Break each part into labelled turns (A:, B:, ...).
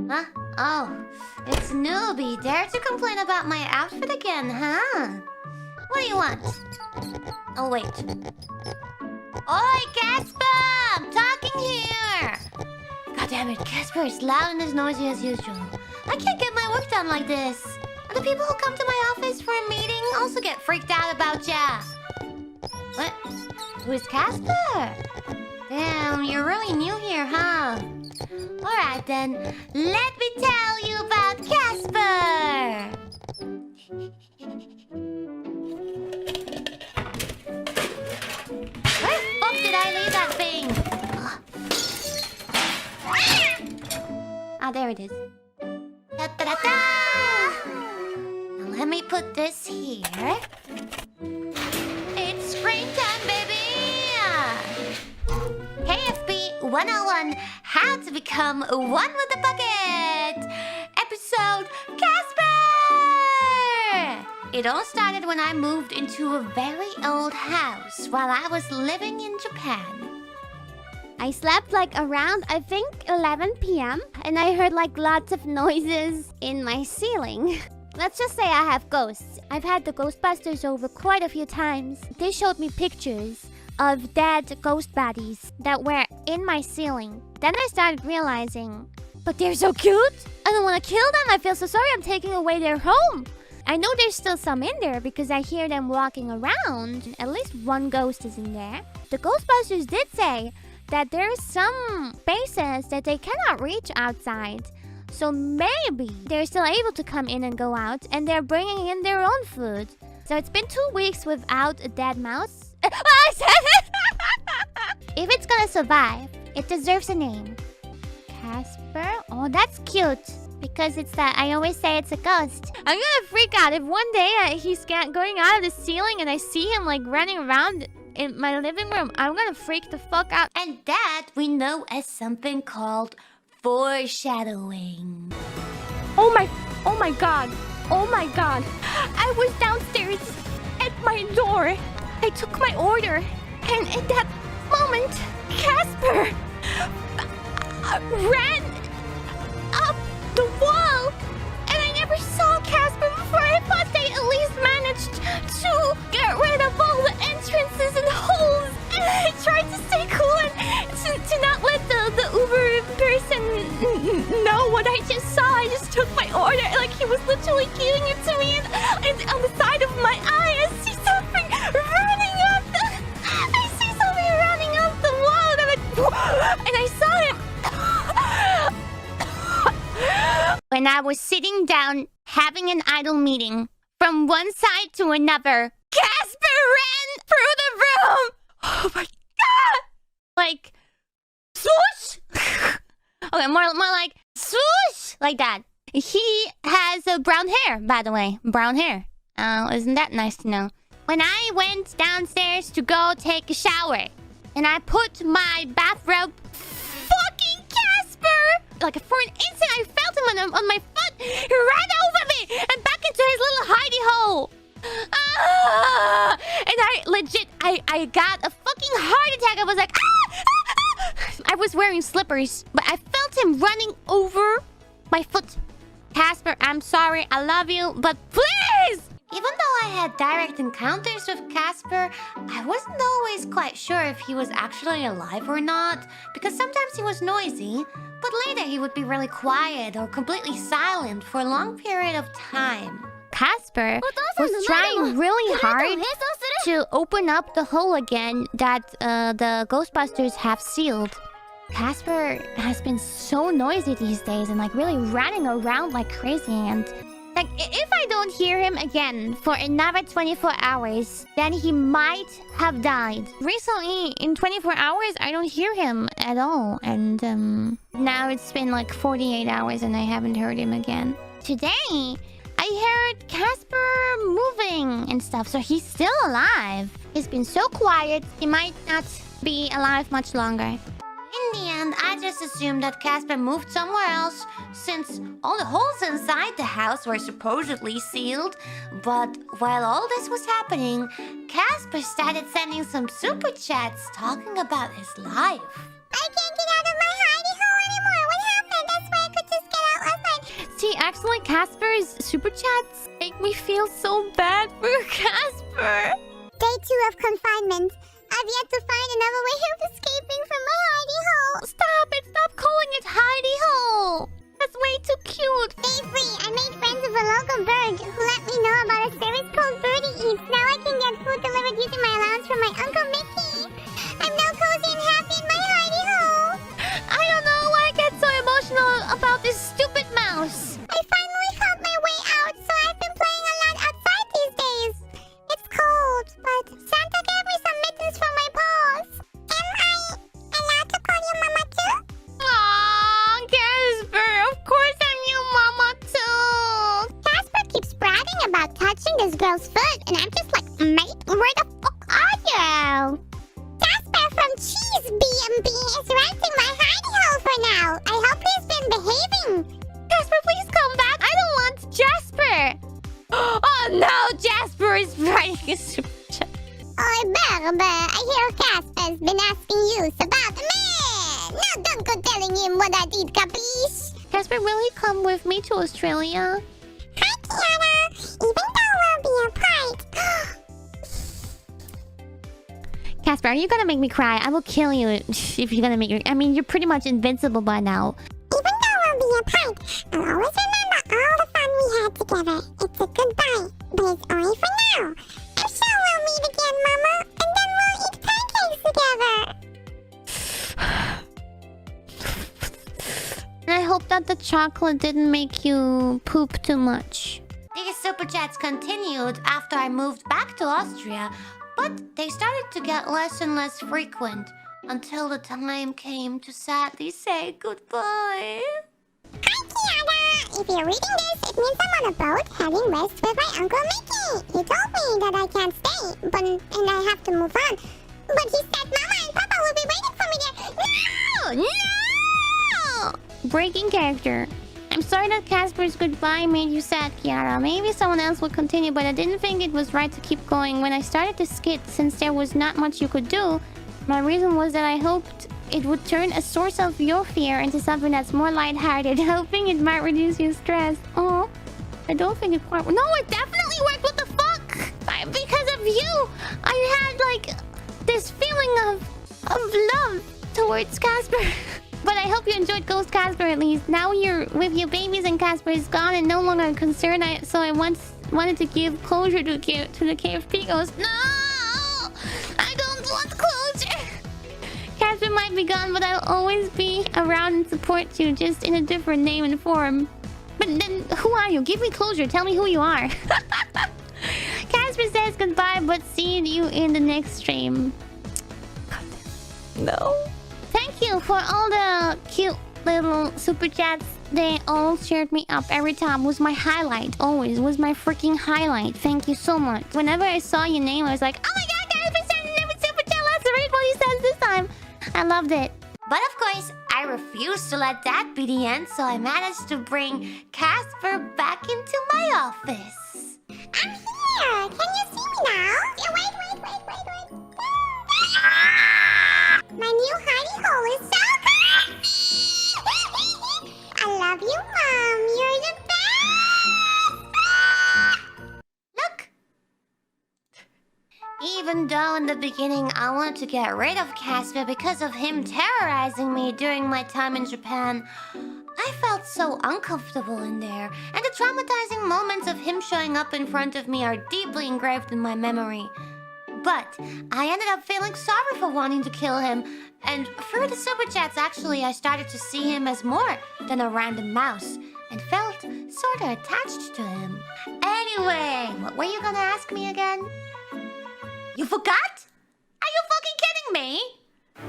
A: Huh? Oh, it's Newbie. Dare to complain about my outfit again, huh? What do you want? Oh, wait. Oi, Casper! I'm talking here! God damn it, Casper is loud and as noisy as usual. I can't get my work done like this. And the people who come to my office for a meeting also get freaked out about ya. What? Who's Casper? Damn, you're really new here, huh? Alright then, let me tell you about Casper! Where the fuck did I leave that thing? Ah, there it is. Ta-da-da-da! Now let me put this here. It's springtime, baby! KFP 101, How to Become One with the Bucket! Episode Casper! It all started when I moved into a very old house while I was living in Japan.
B: I slept like around, I think, 11 p.m. and I heard like lots of noises in my ceiling. Let's just say I have ghosts. I've had the Ghostbusters over quite a few times. They showed me pictures of dead ghost bodies that were in my ceiling. Then I started realizing, but they're so cute. I don't want to kill them. I feel so sorry. I'm taking away their home. I know there's still some in there because I hear them walking around. At least one ghost is in there. The Ghostbusters did say that there's some spaces that they cannot reach outside. So maybe they're still able to come in and go out, and they're bringing in their own food. So it's been 2 weeks without a dead mouse. I said it! If it's gonna survive, it deserves a name. Casper? Oh, that's cute. Because it's that I always say it's a ghost. I'm gonna freak out if one day he's going out of the ceiling and I see him like running around in my living room. I'm gonna freak the fuck out.
A: And that we know as something called foreshadowing.
B: Oh my god. Oh my god. I was downstairs at my door. I took my order. And at that moment, Casper ran up the wall. And I never saw Casper before. I thought they at least managed to get rid of all the entrances and holes. And I tried to stay cool and to not let the Uber person know what I just saw. I just took my order. Like, he was literally giving it to me. And on the side of my eye, I see something running up the... I see something running up the wall. And I saw him. When I was sitting down, having an idle meeting, from one side to another, Casper ran through the room! Oh my god! Like, swoosh! Okay, more like, swoosh! Like that. He has brown hair, by the way. Brown hair. Isn't that nice to know? When I went downstairs to go take a shower, and I put my bathrobe... Fucking Casper! Like, for an instant, I felt him on my foot. He ran over me and back into his little hidey hole. Ah! And I legit, I got a fucking heart attack. I was like, ah! I was wearing slippers, but I felt him running over my foot. Casper, I'm sorry. I love you, but please!
A: Even though I had direct encounters with Casper, I wasn't always quite sure if he was actually alive or not, because sometimes he was noisy, but later he would be really quiet or completely silent for a long period of time.
B: Casper was trying really hard to open up the hole again that the Ghostbusters have sealed. Casper has been so noisy these days and like really running around like crazy, and like if I don't hear him again for another 24 hours, then he might have died. Recently, in 24 hours, I don't hear him at all, and now it's been like 48 hours and I haven't heard him again. Today, I heard Casper moving and stuff, so he's still alive. He's been so quiet, he might not be alive much longer.
A: In the end, I just assumed that Casper moved somewhere else, since all the holes inside the house were supposedly sealed. But while all this was happening, Casper started sending some super chats talking about his life.
C: I can't get out of my hidey hole anymore. What happened? That's why I could just get out
B: Actually, Casper's super chats make me feel so bad for Casper.
C: Day 2 of confinement. I've yet to find another way of escaping from my hidey hole.
B: Stop it! Stop calling it hidey hole! That's way too cute.
C: Day 3. I made friends with a local bird who let me know about a service called birdieEat. Now I can get food delivered using my allowance from my Uncle Mickey. I'm now cozy and happy in my hidey hole.
B: I don't know why I get so emotional about this stupid mouse.
C: I finally found my way out, so I've been playing a lot outside these days. It's cold, but Santa gave me some mittens for my paws. Am I allowed to call you Mama too?
B: Aww, Casper, of course I'm your mama too.
C: Casper keeps bragging about touching this girl's foot, and I'm just like, mate, where the fuck are you? Casper from Cheese B&B is renting my hidey hole for now. I hope he's been behaving.
B: Casper, please come back. I don't want Jasper. Oh no, Jasper is writing a super chat.
C: Oi, Berbe, I hear Casper's been asking you about me. Now don't go telling him what I did, capiche?
B: Casper, will he come with me to Australia?
C: Hi, Kiara. Even though we'll be apart.
B: Casper, are you gonna make me cry? I will kill you if you're gonna make me... I mean, you're pretty much invincible by now.
C: Even though we'll be apart, I'll always remember all the fun we had together. It's a goodbye, but it's only for now. I'm sure we'll meet again, Mama, and then we'll eat pancakes together.
B: And I hope that the chocolate didn't make you poop too much.
A: These super chats continued after I moved back to Austria, but they started to get less and less frequent until the time came to sadly say goodbye.
C: Hi, Kiara! If you're reading this, it means I'm on a boat heading west with my Uncle Mickey. He told me that I can't stay, and I have to move on. But he said Mama and Papa will be waiting for me there.
B: No! Breaking character. I'm sorry that Casper's goodbye made you sad, Kiara. Maybe someone else would continue, but I didn't think it was right to keep going. When I started the skit, since there was not much you could do, my reason was that I hoped it would turn a source of your fear into something that's more lighthearted, hoping it might reduce your stress. Oh, I don't think it quite... No, it definitely worked! What the fuck? Because of you, I had, like, this feeling of love towards Casper. But I hope you enjoyed Ghost Casper at least. Now you're with your babies and Casper is gone and no longer a concern. So I wanted to give closure to the KFP ghost. No! I don't want closure! Casper might be gone, but I'll always be around and support you, just in a different name and form. But then, who are you? Give me closure. Tell me who you are. Casper says goodbye, but see you in the next stream. No. Thank you for all the cute little super chats. They all cheered me up every time. It was my highlight. Always. It was my freaking highlight. Thank you so much. Whenever I saw your name, I was like, oh my god, Casper sent another super chat. Let's read what he says this time. I loved it.
A: But of course, I refused to let that be the end, so I managed to bring Casper back into my office.
C: I'm here! Can you see me now? Wait. My new hidey hole is so cozy! I love you, Mom. You're the best!
A: Look! Even though in the beginning I wanted to get rid of Casper because of him terrorizing me during my time in Japan, I felt so uncomfortable in there, and the traumatizing moments of him showing up in front of me are deeply engraved in my memory. But I ended up feeling sorry for wanting to kill him, and through the super chats actually I started to see him as more than a random mouse, and felt sorta attached to him. Anyway, what were you gonna ask me again? You forgot? Are you fucking kidding me?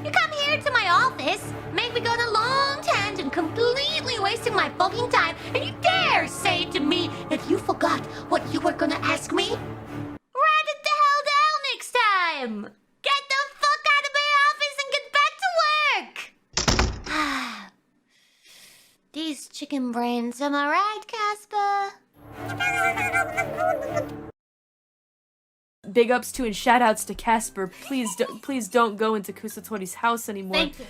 A: You come here to my office, make me go on a long tangent, completely wasting my fucking time, and you dare say to me that you forgot what you were gonna ask me? Write it the hell down next time! Get the fuck out of my office and get back to work! These chicken brains, am I right, Casper?
D: Big ups to and shout outs to Casper. Please don't go into Kusatori's house anymore.
A: Thank you.